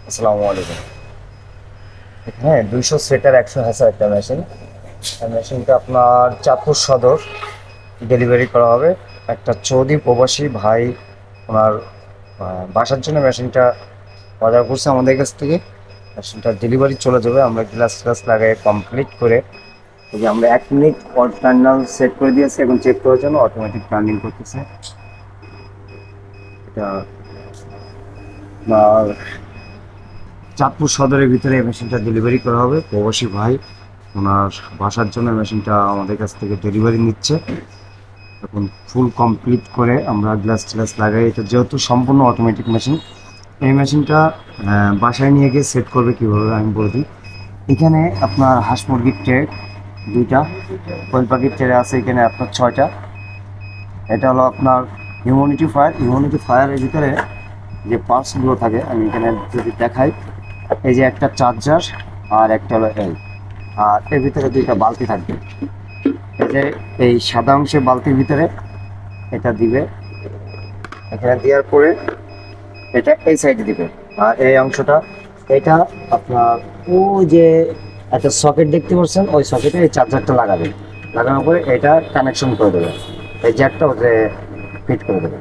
আসসালামু আলাইকুম। হ্যাঁ, 200 সেটার 100 হ্যাসার একটা মেশিন। মেশিনটা আপনার চাঁদপুর সদর ডেলিভারি করা হবে। একটা সৌদি প্রবাসী ভাই ওনার বাসার জন্য মেশিনটা অর্ডার করছে আমাদের কাছ থেকে। মেশিনটা ডেলিভারি চলে যাবে। আমরা গ্লাস ট্লাস লাগাই কমপ্লিট করে এই যে আমরা 1 মিনিট টার্মিনাল সেট করে দিয়েছি, এখন চেক করার জন্য অটোমেটিক টার্নিং করতেছে এটা। আপনার চাঁদপুর সদরের ভিতরে এই মেশিনটা ডেলিভারি করা হবে। প্রবাসী ভাই ওনার বাসার জন্য মেশিনটা আমাদের কাছ থেকে ডেলিভারি নিচ্ছে। এখন ফুল কমপ্লিট করে আমরা গ্লাস ট্লাস লাগাই। এটা যেহেতু সম্পূর্ণ অটোমেটিক মেশিন, এই মেশিনটা বাসায় নিয়ে গিয়ে সেট করবে কীভাবে আমি বলে দিই। এখানে আপনার হাঁস মুরগির ট্রে 2টা, কোয়েল পাখির ট্রে আছে এখানে আপনার 6টা। এটা হলো আপনার হিউম্যানিটি ফায়ারের ভিতরে যে পার্টসগুলো থাকে আমি এখানে যদি দেখাই, এই যে একটা চার্জার আর একটা হলো আর এর ভিতরে 2টা বালতি থাকবে। এই যে এই সাদা অংশের বালতির ভিতরে এটা দিবে, এখানে দেওয়ার পরে এটা এই সাইডে দিবে। আর এই অংশটা এটা আপনার ও যে একটা সকেট দেখতে পাচ্ছেন, ওই সকেটে এই চার্জারটা লাগাবে। লাগানোর পরে এটা কানেকশন করে দেবে, এই জ্যাকটা ওতে ফিট করে দেবে।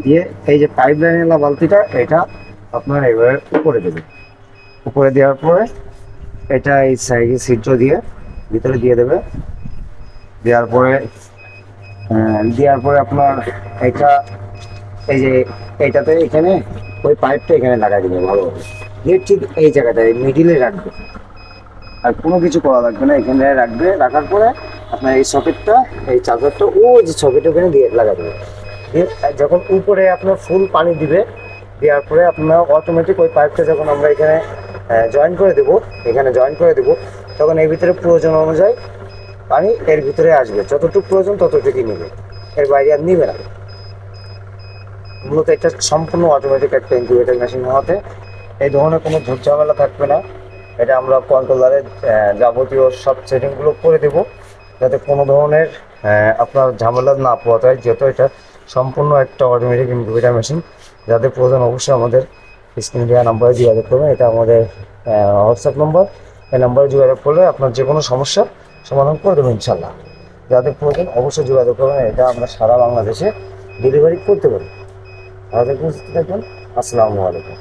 দিয়ে এই যে পাইপ লাইনেলা বালতিটা এটা আপনার এবারে উপরে দেবে। উপরে দেওয়ার পরে এটা এই সাইডে ছিদ্র দিয়ে ভিতরে দিয়ে দেবে। দেওয়ার পরে আপনার এটা এই যে এইটাতে এখানে ওই পাইপটা এখানে লাগাই দেবে ভালোভাবে। দিয়ে ঠিক এই জায়গাটায় মিডিলে রাখবে, আর কোনো কিছু করা লাগবে না, এখানে রাখবে। রাখার পরে আপনার এই সকেটটা, এই চার্জারটা ও যে সকেট ওখানে দিয়ে লাগা দেবে। দিয়ে যখন উপরে আপনার ফুল পানি দিবে, দেওয়ার পরে আপনার অটোমেটিক ওই পাইপটা যখন আমরা এখানে জয়েন করে দেবো, এখানে জয়েন করে দেবো, তখন এর ভিতরে প্রয়োজন অনুযায়ী পানি এর ভিতরে আসবে। যতটুকু প্রয়োজন ততটুকুই নেবে, এর বাইরে আর নিবে না। মূলত এটা সম্পূর্ণ অটোমেটিক একটা ইনকিউবেটর মেশিন হওয়াতে এই ধরনের কোনো ঝুট ঝামেলা থাকবে না। এটা আমরা কন্ট্রোলারে যাবতীয় সব সেটিংগুলো করে দেবো, যাতে কোনো ধরনের আপনার ঝামেলা না পোহাতে হয়। যেহেতু এটা সম্পূর্ণ একটা অটোমেটিক ইনকিউবেটর মেশিন, যাদের প্রয়োজন অবশ্যই আমাদের স্ক্রিনে দেওয়া নাম্বারে যোগাযোগ করবেন। এটা আমাদের হোয়াটসঅ্যাপ নম্বর, এই নাম্বারে যোগাযোগ করলে আপনার যে কোনো সমস্যার সমাধান করে দেবো ইনশাল্লাহ। যাদের প্রয়োজন অবশ্যই যোগাযোগ করবেন। এটা আমরা সারা বাংলাদেশে ডেলিভারি করতে পারি। আমাদের থাকবেন। আসসালামু আলাইকুম।